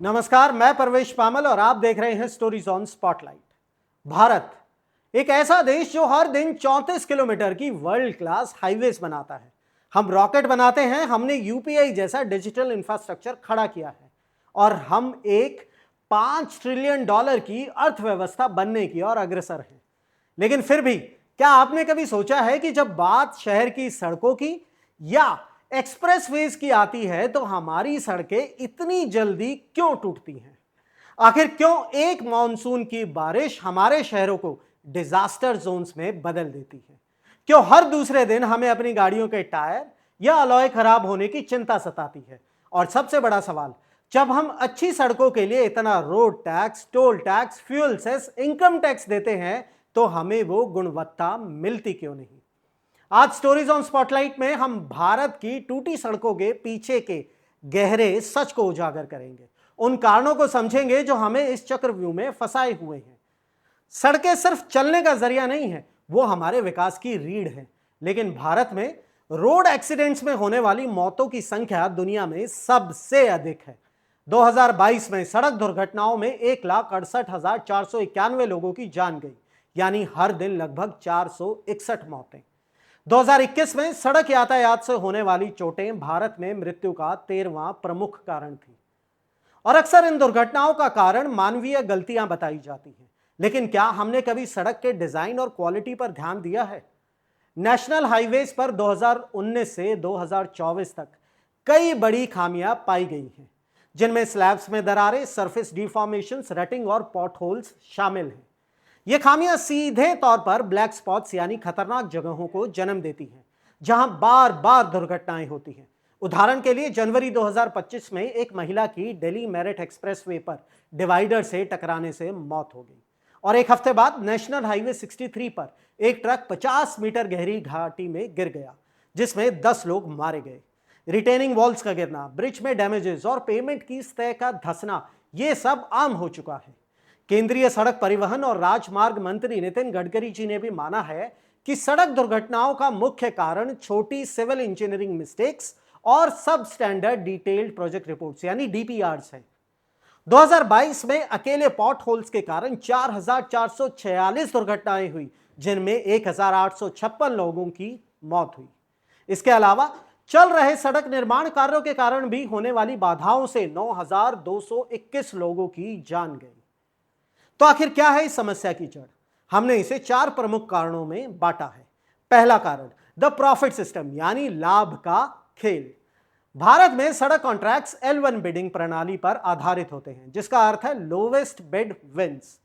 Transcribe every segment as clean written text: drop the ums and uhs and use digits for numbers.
नमस्कार, मैं परवेश पामल और आप देख रहे हैं स्टोरीज ऑन स्पॉटलाइट। भारत एक ऐसा देश जो हर दिन 34 किलोमीटर की वर्ल्ड क्लास हाईवेज बनाता है। हम रॉकेट बनाते हैं, हमने यूपीआई जैसा डिजिटल इंफ्रास्ट्रक्चर खड़ा किया है और हम एक $5 ट्रिलियन की अर्थव्यवस्था बनने की ओर अग्रसर हैं। लेकिन फिर भी क्या आपने कभी सोचा है कि जब बात शहर की सड़कों की या एक्सप्रेसवेज की आती है तो हमारी सड़कें इतनी जल्दी क्यों टूटती हैं? आखिर क्यों एक मॉनसून की बारिश हमारे शहरों को डिजास्टर जोन्स में बदल देती है? क्यों हर दूसरे दिन हमें अपनी गाड़ियों के टायर या अलॉय खराब होने की चिंता सताती है? और सबसे बड़ा सवाल, जब हम अच्छी सड़कों के लिए इतना road tax, toll tax, fuel cess, income tax देते हैं तो हमें वो गुणवत्ता मिलती क्यों नहीं? आज स्टोरीज ऑन स्पॉटलाइट में हम भारत की टूटी सड़कों के पीछे के गहरे सच को उजागर करेंगे, उन कारणों को समझेंगे जो हमें इस चक्रव्यूह में फंसाए हुए हैं। सड़कें सिर्फ चलने का जरिया नहीं है, वो हमारे विकास की रीढ़ है। लेकिन भारत में रोड एक्सीडेंट्स में होने वाली मौतों की संख्या दुनिया में सबसे अधिक है। 2022 में सड़क दुर्घटनाओं में 1,68,491 लोगों की जान गई, यानी हर दिन लगभग 461 मौतें। 2021 में सड़क यातायात से होने वाली चोटें भारत में मृत्यु का 13वां प्रमुख कारण थी। और अक्सर इन दुर्घटनाओं का कारण मानवीय गलतियां बताई जाती हैं। लेकिन क्या हमने कभी सड़क के डिजाइन और क्वालिटी पर ध्यान दिया है? नेशनल हाईवेज पर 2019 से 2024 तक कई बड़ी खामियां पाई गई हैं, जिनमें स्लैब्स में दरारें, सरफेस डिफॉर्मेशंस, रटिंग और पॉटहोल्स शामिल हैं। ये खामियां सीधे तौर पर ब्लैक स्पॉट्स यानी खतरनाक जगहों को जन्म देती हैं, जहां बार बार दुर्घटनाएं होती हैं। उदाहरण के लिए जनवरी 2025 में एक महिला की दिल्ली मेरठ एक्सप्रेसवे पर डिवाइडर से टकराने से मौत हो गई। और एक हफ्ते बाद नेशनल हाईवे 63 पर एक ट्रक 50 मीटर गहरी घाटी में गिर गया, जिसमें 10 लोग मारे गए। रिटेनिंग वॉल्स का गिरना, ब्रिज में डैमेजेस और पेमेंट की सतह का धंसना, ये सब आम हो चुका है। केंद्रीय सड़क परिवहन और राजमार्ग मंत्री नितिन गडकरी जी ने भी माना है कि सड़क दुर्घटनाओं का मुख्य कारण छोटी सिविल इंजीनियरिंग मिस्टेक्स और सब स्टैंडर्ड डिटेल्ड प्रोजेक्ट रिपोर्ट्स यानी डीपीआरस हैं। 2022 में अकेले पॉट होल्स के कारण 4,446 दुर्घटनाएं हुई, जिनमें 1,856 लोगों की मौत हुई। इसके अलावा चल रहे सड़क निर्माण कार्यों के कारण भी होने वाली बाधाओं से 9,221 लोगों की जान गई। तो आखिर क्या है इस समस्या की जड़? हमने इसे 4 प्रमुख कारणों में बांटा है। पहला कारण, द प्रॉफिट सिस्टम यानी लाभ का खेल। भारत में सड़क कॉन्ट्रैक्ट्स L1 बिडिंग प्रणाली पर आधारित होते हैं, जिसका अर्थ है लोवेस्ट बिड विंस,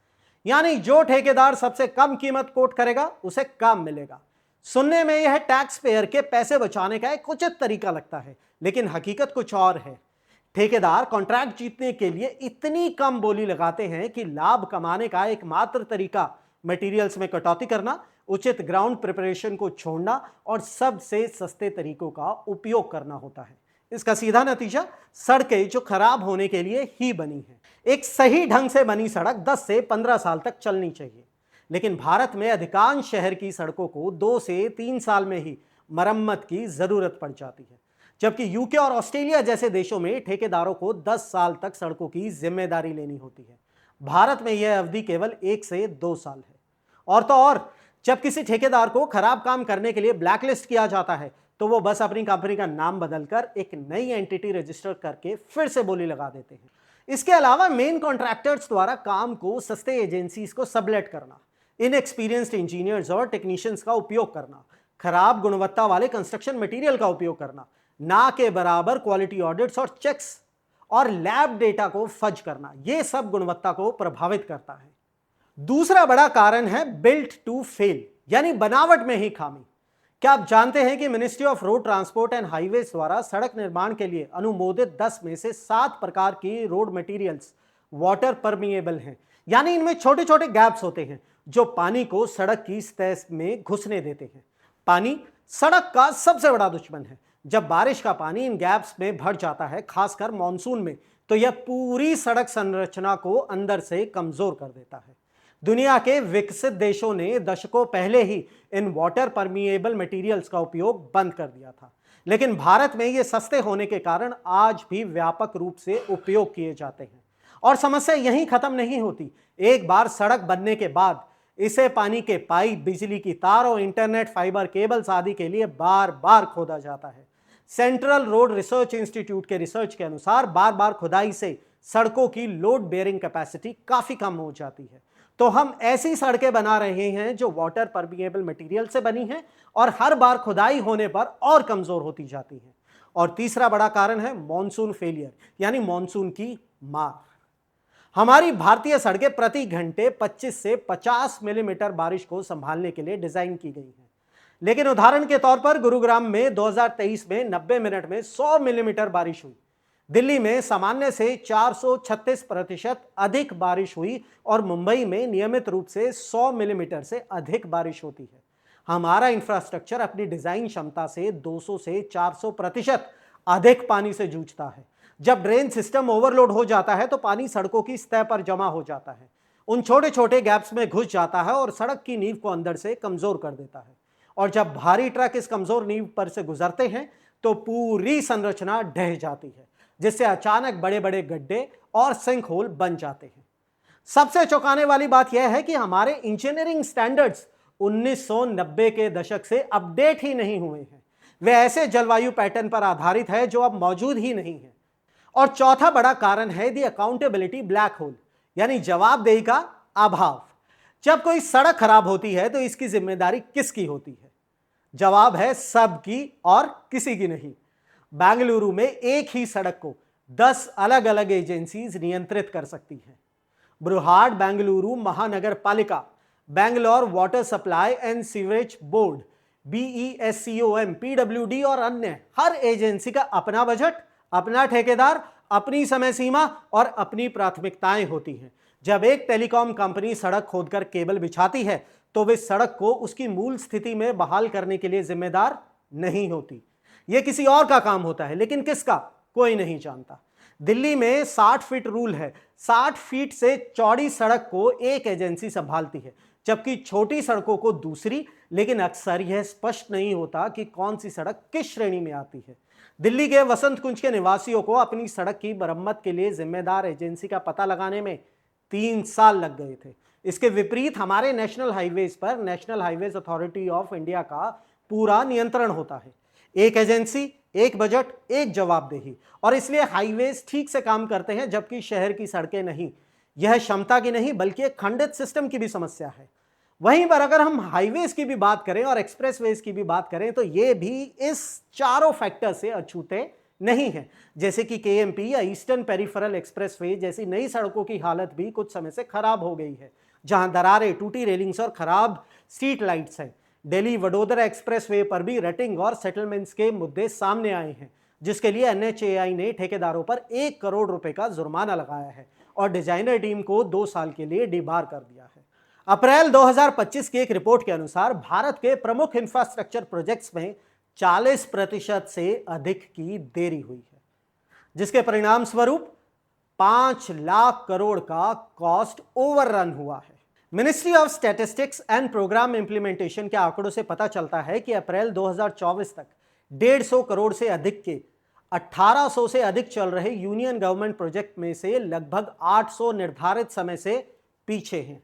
यानी जो ठेकेदार सबसे कम कीमत कोट करेगा उसे काम मिलेगा। सुनने में यह टैक्स पेयर के पैसे बचाने का एक उचित तरीका लगता है, लेकिन हकीकत कुछ और है। ठेकेदार कॉन्ट्रैक्ट जीतने के लिए इतनी कम बोली लगाते हैं कि लाभ कमाने का एकमात्र तरीका मटेरियल्स में कटौती करना, उचित ग्राउंड प्रिपरेशन को छोड़ना और सबसे सस्ते तरीकों का उपयोग करना होता है। इसका सीधा नतीजा, सड़कें जो खराब होने के लिए ही बनी हैं। एक सही ढंग से बनी सड़क 10 से 15 साल तक चलनी चाहिए, लेकिन भारत में अधिकांश शहर की सड़कों को 2 से 3 साल में ही मरम्मत की जरूरत पड़ जाती है, जबकि यूके और ऑस्ट्रेलिया जैसे देशों में ठेकेदारों को 10 साल तक सड़कों की जिम्मेदारी लेनी होती है। भारत में यह अवधि केवल 1 से 2 साल है। और तो और, जब किसी ठेकेदार को खराब काम करने के लिए ब्लैकलिस्ट किया जाता है तो वो बस अपनी कंपनी का नाम बदलकर एक नई एंटिटी रजिस्टर करके फिर से बोली लगा देते हैं। इसके अलावा मेन कॉन्ट्रैक्टर्स द्वारा काम को सस्ते एजेंसीज को सबलेट करना, इनएक्सपीरियंस्ड इंजीनियर्स और टेक्नीशियंस का उपयोग करना, खराब गुणवत्ता वाले कंस्ट्रक्शन मटेरियल का उपयोग करना, ना के बराबर क्वालिटी ऑडिट्स और चेक्स और लैब डेटा को फज करना, यह सब गुणवत्ता को प्रभावित करता है। दूसरा बड़ा कारण है बिल्ट टू फेल यानी बनावट में ही खामी। क्या आप जानते हैं कि ministry of road transport and highways द्वारा सड़क निर्माण के लिए अनुमोदित 10 में से 7 प्रकार की रोड मटेरियल्स वाटर परमिएबल हैं, यानी इनमें छोटे छोटे गैप्स होते हैं जो पानी को सड़क की सतह में घुसने देते हैं। पानी सड़क का सबसे बड़ा दुश्मन है। जब बारिश का पानी इन गैप्स में भर जाता है, खासकर मॉनसून में, तो यह पूरी सड़क संरचना को अंदर से कमजोर कर देता है। दुनिया के विकसित देशों ने दशकों पहले ही इन वाटर परमिएबल मटेरियल्स का उपयोग बंद कर दिया था, लेकिन भारत में ये सस्ते होने के कारण आज भी व्यापक रूप से उपयोग किए जाते हैं। और समस्या यहीं खत्म नहीं होती। एक बार सड़क बनने के बाद इसे पानी के पाइप, बिजली की तार और इंटरनेट, फाइबर केबल्स आदि के लिए बार बार खोदा जाता है। सेंट्रल रोड रिसर्च इंस्टीट्यूट के रिसर्च के अनुसार बार बार खुदाई से सड़कों की लोड बेयरिंग कैपेसिटी काफी कम हो जाती है। तो हम ऐसी सड़कें बना रहे हैं जो वाटर परमिएबल मटेरियल से बनी हैं और हर बार खुदाई होने पर और कमजोर होती जाती हैं। और तीसरा बड़ा कारण है मॉनसून फेलियर, यानी मॉनसून की मार। हमारी भारतीय सड़कें प्रति घंटे 25 से 50 मिलीमीटर बारिश को संभालने के लिए डिजाइन की गई हैं। लेकिन उदाहरण के तौर पर गुरुग्राम में 2023 में 90 मिनट में 100 मिलीमीटर बारिश हुई। दिल्ली में सामान्य से 436% अधिक बारिश हुई और मुंबई में नियमित रूप से 100 मिलीमीटर से अधिक बारिश होती है। हमारा इंफ्रास्ट्रक्चर अपनी डिजाइन क्षमता से 200 से 400% अधिक पानी से जूझता है। जब ड्रेन सिस्टम ओवरलोड हो जाता है तो पानी सड़कों की सतह पर जमा हो जाता है, उन छोटे छोटे गैप्स में घुस जाता है और सड़क की नींव को अंदर से कमजोर कर देता है। और जब भारी ट्रक इस कमजोर नींव पर से गुजरते हैं तो पूरी संरचना ढह जाती है, जिससे अचानक बड़े बड़े गड्ढे और सिंक होल बन जाते हैं। सबसे चौंकाने वाली बात यह है कि हमारे इंजीनियरिंग स्टैंडर्ड्स 1990 के दशक से अपडेट ही नहीं हुए हैं। वे ऐसे जलवायु पैटर्न पर आधारित है जो अब मौजूद ही नहीं है। और चौथा बड़ा कारण है दी अकाउंटेबिलिटी ब्लैक होल, यानी जवाबदेही का अभाव। जब कोई सड़क खराब होती है तो इसकी जिम्मेदारी किसकी होती है? जवाब है सबकी और किसी की नहीं। बेंगलुरु में एक ही सड़क को 10 अलग अलग एजेंसीज नियंत्रित कर सकती हैं। बृहद बेंगलुरु महानगर पालिका, Bangalore water supply and sewerage board, BESCOM, PWD और अन्य हर एजेंसी का अपना बजट, अपना ठेकेदार, अपनी समय सीमा और अपनी प्राथमिकताएं होती हैं। जब एक टेलीकॉम कंपनी सड़क खोदकर केबल बिछाती है तो वे सड़क को उसकी मूल स्थिति में बहाल करने के लिए जिम्मेदार नहीं होती। यह किसी और का काम होता है, लेकिन किसका कोई नहीं जानता। दिल्ली में 60 फीट रूल है। 60 फीट से चौड़ी सड़क को एक एजेंसी संभालती है, जबकि छोटी सड़कों को दूसरी। लेकिन अक्सर यह स्पष्ट नहीं होता कि कौन सी सड़क किस श्रेणी में आती है। दिल्ली के वसंत कुंज के निवासियों को अपनी सड़क की मरम्मत के लिए जिम्मेदार एजेंसी का पता लगाने में 3 साल लग गए थे। इसके विपरीत हमारे नेशनल हाईवेज पर national highways authority of India का पूरा नियंत्रण होता है। एक एजेंसी, एक बजट, एक जवाबदेही, और इसलिए हाईवेज ठीक से काम करते हैं, जबकि शहर की सड़कें नहीं। यह क्षमता की नहीं बल्कि एक खंडित सिस्टम की भी समस्या है। वहीं पर अगर हम हाईवेज की भी बात करें और एक्सप्रेसवेज की भी बात करें तो ये भी इस चारों फैक्टर से अछूते नहीं है। जैसे कि KMP या ईस्टर्न पेरिफेरल एक्सप्रेसवे जैसी नई सड़कों की हालत भी कुछ समय से खराब हो गई है, जहां दरारें, टूटी रेलिंग्स और खराब स्ट्रीट लाइट्स हैं। दिल्ली वडोदरा एक्सप्रेसवे पर भी रटिंग और सेटलमेंट्स के मुद्दे सामने आए हैं, जिसके लिए NHAI ने ठेकेदारों पर 1 करोड़ रुपए का जुर्माना लगाया है और डिजाइनर टीम को 2 साल के लिए डिबार कर दिया है। अप्रैल 2025 की एक रिपोर्ट के अनुसार भारत के प्रमुख इंफ्रास्ट्रक्चर प्रोजेक्ट्स में 40% से अधिक की देरी हुई है, जिसके परिणाम स्वरूप 5 लाख करोड़ का कॉस्ट ओवररन हुआ है। Ministry of statistics and programme implementation के आंकड़ों से पता चलता है कि अप्रैल 2024 तक 150 करोड़ से अधिक के 1800 से अधिक चल रहे यूनियन गवर्नमेंट प्रोजेक्ट में से लगभग 800 निर्धारित समय से पीछे हैं।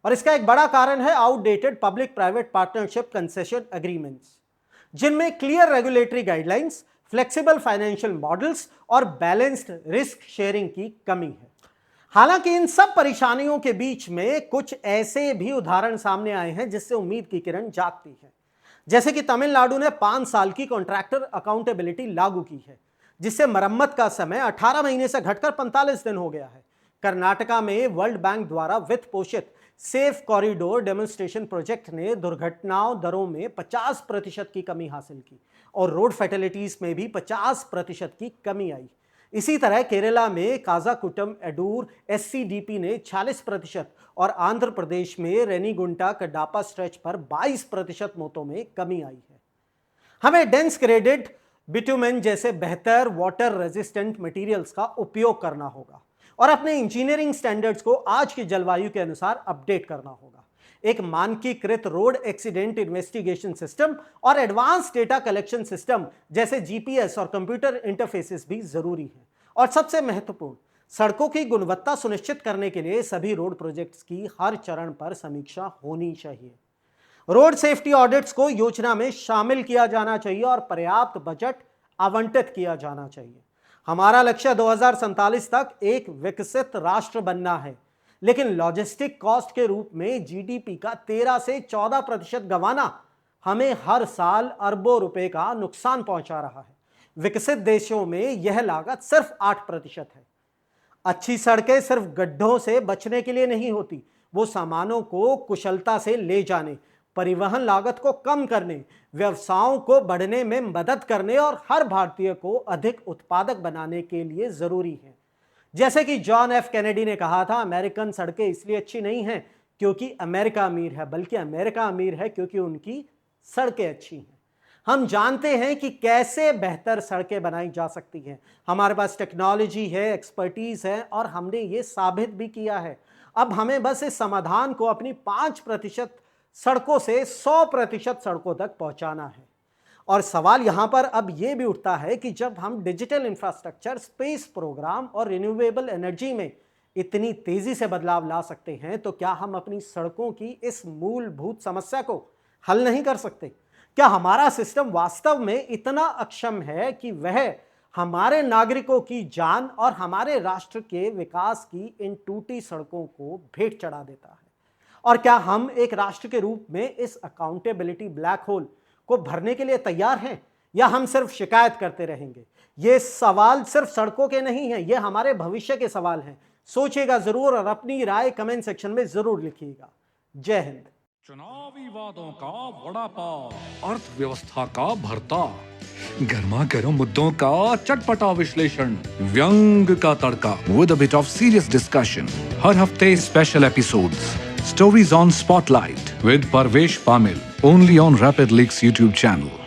और इसका एक बड़ा कारण है outdated public private partnership concession agreements, जिनमें clear regulatory guidelines, flexible financial models और बैलेंस्ड रिस्क शेयरिंग की कमी है। हालांकि इन सब परेशानियों के बीच में कुछ ऐसे भी उदाहरण सामने आए हैं जिससे उम्मीद की किरण जागती है। जैसे कि तमिलनाडु ने 5 साल की कॉन्ट्रैक्टर अकाउंटेबिलिटी लागू की है, जिससे मरम्मत का समय 18 महीने से घटकर 45 दिन हो गया है। कर्नाटका में वर्ल्ड बैंक द्वारा वित्त पोषित सेफ कॉरिडोर डेमोन्स्ट्रेशन प्रोजेक्ट ने दुर्घटनाओं दरों में 50% की कमी हासिल की और रोड फैटेलिटीज में भी 50% की कमी आई। इसी तरह केरला में काजाकुटम एडूर SCDP ने 40% और आंध्र प्रदेश में रेनीगुंटा कडापा स्ट्रेच पर 22% मौतों में कमी आई है। हमें डेंस ग्रेडेड बिटुमेन जैसे बेहतर वाटर रेजिस्टेंट मटेरियल्स का उपयोग करना होगा और अपने इंजीनियरिंग स्टैंडर्ड्स को आज की जलवायु के अनुसार अपडेट करना होगा। एक मानकीकृत रोड एक्सीडेंट इन्वेस्टिगेशन सिस्टम और एडवांस डेटा कलेक्शन सिस्टम जैसे जीपीएस और कंप्यूटर इंटरफेसेस भी जरूरी है। और सबसे महत्वपूर्ण, सड़कों की गुणवत्ता सुनिश्चित करने के लिए सभी रोड प्रोजेक्ट्स की हर चरण पर समीक्षा होनी चाहिए। रोड सेफ्टी ऑडिट्स को योजना में शामिल किया जाना चाहिए और पर्याप्त बजट आवंटित किया जाना चाहिए। हमारा लक्ष्य 2047 तक एक विकसित राष्ट्र बनना है, लेकिन लॉजिस्टिक कॉस्ट के रूप में जीडीपी का 13 से 14% गंवाना हमें हर साल अरबों रुपए का नुकसान पहुंचा रहा है। विकसित देशों में यह लागत सिर्फ 8% है। अच्छी सड़कें सिर्फ गड्ढों से बचने के लिए नहीं होती, वो सामानों को कुशलता से ले जाने, परिवहन लागत को कम करने, व्यवसायों को बढ़ने में मदद करने और हर भारतीय को अधिक उत्पादक बनाने के लिए जरूरी है। जैसे कि जॉन एफ कैनेडी ने कहा था, अमेरिकन सड़कें इसलिए अच्छी नहीं हैं क्योंकि अमेरिका अमीर है, बल्कि अमेरिका अमीर है क्योंकि उनकी सड़कें अच्छी हैं। हम जानते हैं कि कैसे बेहतर सड़कें बनाई जा सकती हैं। हमारे पास टेक्नोलॉजी है, एक्सपर्टीज है और हमने ये साबित भी किया है। अब हमें बस इस समाधान को अपनी 5% सड़कों से 100% सड़कों तक पहुंचाना है। और सवाल यहां पर अब यह भी उठता है कि जब हम डिजिटल इंफ्रास्ट्रक्चर, स्पेस प्रोग्राम और रिन्यूएबल एनर्जी में इतनी तेजी से बदलाव ला सकते हैं, तो क्या हम अपनी सड़कों की इस मूलभूत समस्या को हल नहीं कर सकते? क्या हमारा सिस्टम वास्तव में इतना अक्षम है कि वह हमारे नागरिकों की जान और हमारे राष्ट्र के विकास की इन टूटी सड़कों को भेंट चढ़ा देता है? और क्या हम एक राष्ट्र के रूप में इस अकाउंटेबिलिटी ब्लैक होल को भरने के लिए तैयार हैं, या हम सिर्फ शिकायत करते रहेंगे? ये सवाल सिर्फ सड़कों के नहीं हैं, ये हमारे भविष्य के सवाल हैं। सोचिएगा जरूर और अपनी राय कमेंट सेक्शन में जरूर लिखिएगा। जय हिंद। चुनावी वादों का वड़ा पाव, अर्थव्यवस्था का भरता, गर्मा गर्म मुद्दों का चटपटा विश्लेषण, व्यंग का तड़का with a bit of serious discussion. हर हफ्ते special episodes, stories on spotlight with Parvesh Pamil, only on Rapid Leaks YouTube channel.